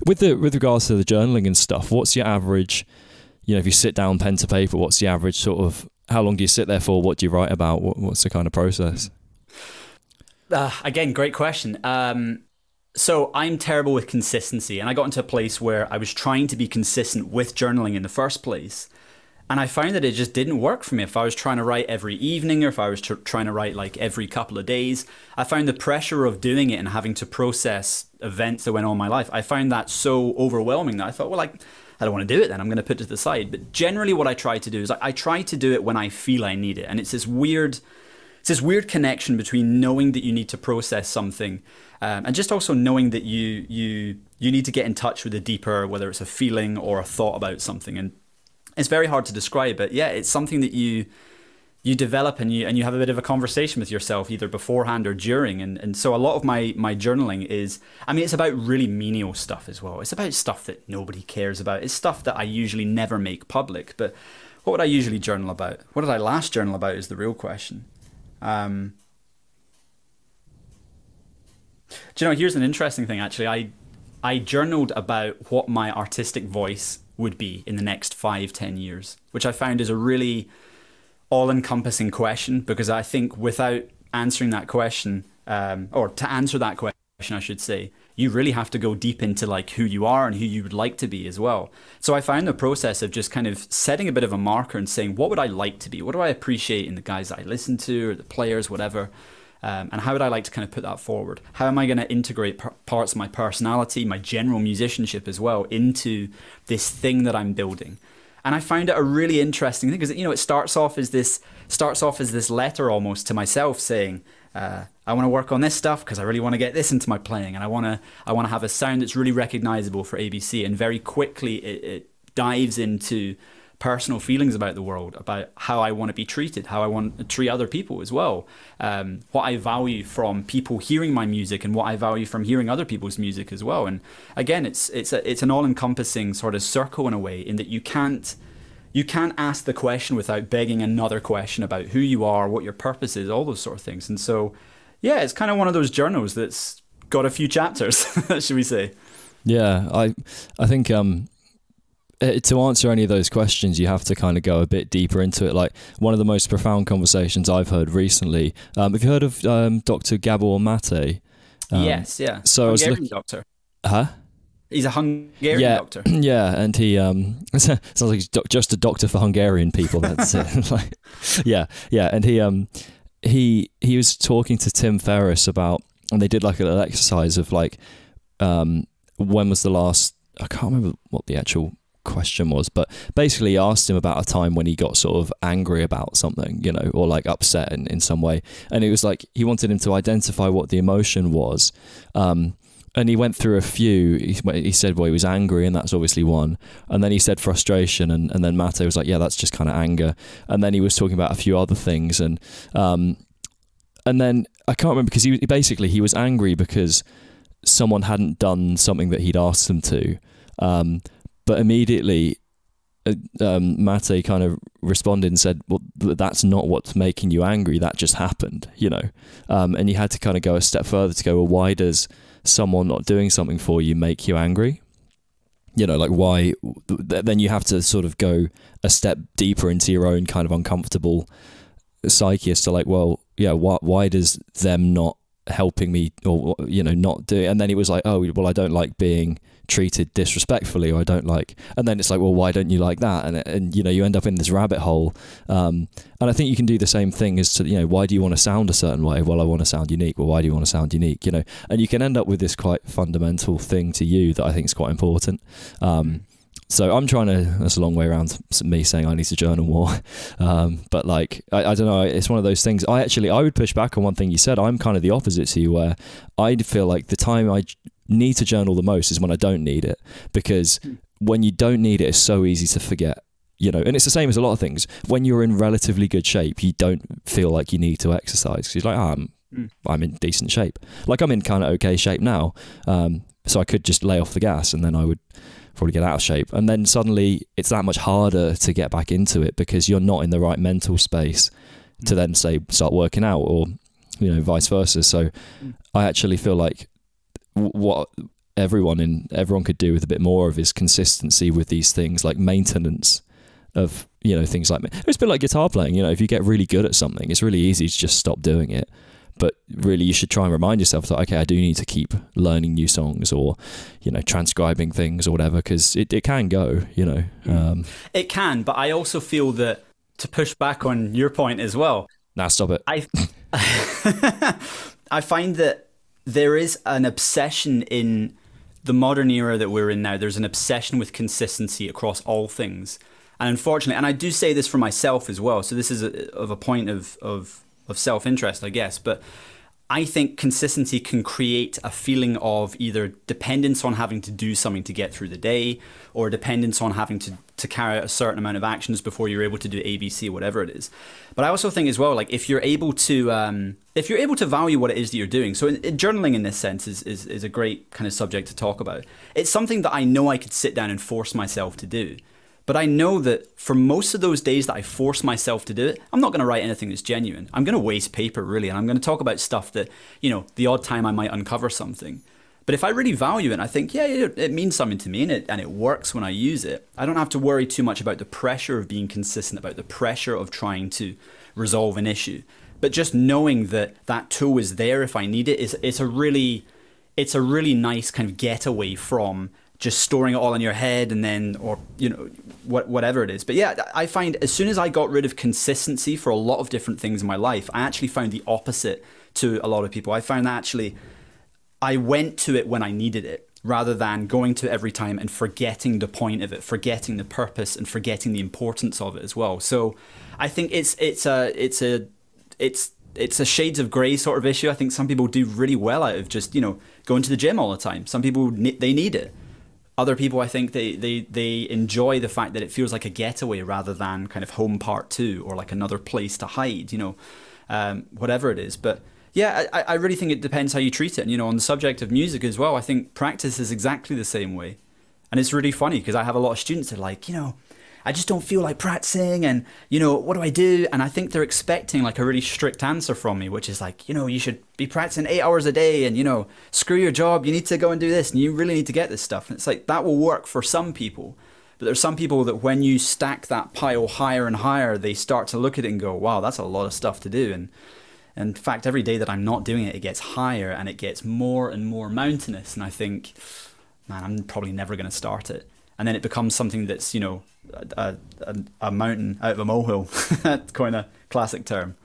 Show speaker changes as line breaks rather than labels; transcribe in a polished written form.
With regards to the journaling and stuff, what's your average, if you sit down pen to paper, what's the average sort of, how long do you sit there for? What do you write about? What's the kind of process?
Again, great question. So I'm terrible with consistency, and I got into a place where I was trying to be consistent with journaling in the first place. And I found that it just didn't work for me. If I was trying to write every evening, or if I was trying to write like every couple of days, I found the pressure of doing it and having to process events that went on in my life, I found that so overwhelming that I thought, well, I don't want to do it then. I'm going to put it to the side. But generally what I try to do is I try to do it when I feel I need it. And it's this weird connection between knowing that you need to process something and just also knowing that you need to get in touch with a deeper, whether it's a feeling or a thought about something. And it's very hard to describe, but yeah, it's something that you develop and you have a bit of a conversation with yourself either beforehand or during. And so a lot of my journaling is, it's about really menial stuff as well. It's about stuff that nobody cares about. It's stuff that I usually never make public. But what would I usually journal about? What did I last journal about is the real question. Do you know, here's an interesting thing actually. I journaled about what my artistic voice would be in the next 5-10 years, which I found is a really all-encompassing question, because I think without answering that question, or to answer that question, I should say, you really have to go deep into like who you are and who you would like to be as well. So I found the process of just kind of setting a bit of a marker and saying, what would I like to be? What do I appreciate in the guys that I listen to or the players, whatever? And how would I like to kind of put that forward? How am I going to integrate parts of my personality, my general musicianship as well, into this thing that I'm building? And I found it a really interesting thing because, it starts off as this letter almost to myself saying, I want to work on this stuff because I really want to get this into my playing, and I want to have a sound that's really recognizable for ABC. And very quickly it dives into personal feelings about the world, about how I want to be treated, how I want to treat other people as well, what I value from people hearing my music and what I value from hearing other people's music as well. And again, it's an all-encompassing sort of circle in a way, in that you can't ask the question without begging another question about who you are, what your purpose is, all those sort of things. And so, yeah, it's kind of one of those journals that's got a few chapters, should we say?
Yeah, I think to answer any of those questions, you have to kind of go a bit deeper into it. Like one of the most profound conversations I've heard recently. Have you heard of Dr. Gabor Mate?
Yes, yeah.
So
Hungarian doctor.
Huh?
He's a Hungarian doctor.
Yeah, and he sounds like he's just a doctor for Hungarian people. That's it. Yeah, and he was talking to Tim Ferriss about, and they did like an exercise of like, when was the last? I can't remember what the actual question was, but basically he asked him about a time when he got sort of angry about something, or like upset in some way, and it was like he wanted him to identify what the emotion was. And he went through a few. He said, well, he was angry, and that's obviously one. And then he said frustration, and then Mate was like, yeah, that's just kind of anger. And then he was talking about a few other things, and then I can't remember, because he was angry because someone hadn't done something that he'd asked them to. But immediately, Mate kind of responded and said, well, that's not what's making you angry. That just happened, And you had to kind of go a step further to go, well, why does someone not doing something for you make you angry? Like why? Then you have to sort of go a step deeper into your own kind of uncomfortable psyche as to like, well, yeah, why does them not helping me, or not do? And then he was like, oh, well, I don't like being treated disrespectfully, or I don't like, and then it's like, well, why don't you like that? And you end up in this rabbit hole. And I think you can do the same thing as to, why do you want to sound a certain way? Well, I want to sound unique. Well, why do you want to sound unique? And you can end up with this quite fundamental thing to you that I think is quite important. So I'm trying to, that's a long way around me saying I need to journal more. But like, I don't know, it's one of those things. I would push back on one thing you said. I'm kind of the opposite to you, where I feel like the time I need to journal the most is when I don't need it, because when you don't need it, it's so easy to forget, and it's the same as a lot of things. When you're in relatively good shape, you don't feel like you need to exercise, because you're like, I'm in decent shape. Like I'm in kind of okay shape now. So I could just lay off the gas and then I would probably get out of shape. And then suddenly it's that much harder to get back into it, because you're not in the right mental space to then say, start working out, or, vice versa. So I actually feel like what everyone could do with a bit more of is consistency with these things, like maintenance of, things like, it's a bit like guitar playing. If you get really good at something, it's really easy to just stop doing it. But really, you should try and remind yourself that, okay, I do need to keep learning new songs, or, transcribing things or whatever, because it can go,
It can, but I also feel that, to push back on your point as well.
Nah, stop it.
I find that there is an obsession in the modern era that we're in now. There's an obsession with consistency across all things. And unfortunately, and I do say this for myself as well, so this is a point of self-interest, I guess, but I think consistency can create a feeling of either dependence on having to do something to get through the day, or dependence on having to carry out a certain amount of actions before you're able to do ABC, whatever it is. But I also think as well, like, if you're able to value what it is that you're doing, so journaling in this sense is a great kind of subject to talk about. It's something that I know I could sit down and force myself to do. But I know that for most of those days that I force myself to do it, I'm not going to write anything that's genuine. I'm going to waste paper, really, and I'm going to talk about stuff that, the odd time I might uncover something. But if I really value it, and I think, yeah, it means something to me, and it works when I use it, I don't have to worry too much about the pressure of being consistent, about the pressure of trying to resolve an issue. But just knowing that that tool is there if I need it, it's a really nice kind of getaway from just storing it all in your head and then, or, whatever it is. But yeah, I find as soon as I got rid of consistency for a lot of different things in my life, I actually found the opposite to a lot of people. I found that actually I went to it when I needed it, rather than going to it every time and forgetting the point of it, forgetting the purpose, and forgetting the importance of it as well. So I think it's a shades of grey sort of issue. I think some people do really well out of just, going to the gym all the time. Some people, they need it. Other people, I think they enjoy the fact that it feels like a getaway rather than kind of home part two, or like another place to hide, whatever it is. But yeah, I really think it depends how you treat it. And, on the subject of music as well, I think practice is exactly the same way. And it's really funny because I have a lot of students that are like, I just don't feel like practicing, and, what do I do? And I think they're expecting like a really strict answer from me, which is like, you should be practicing 8 hours a day, and, screw your job, you need to go and do this, and you really need to get this stuff. And it's like, that will work for some people. But there's some people that when you stack that pile higher and higher, they start to look at it and go, wow, that's a lot of stuff to do. And in fact, every day that I'm not doing it, it gets higher and it gets more and more mountainous. And I think, man, I'm probably never going to start it. And then it becomes something that's, a mountain out of a molehill. That's kind of classic term.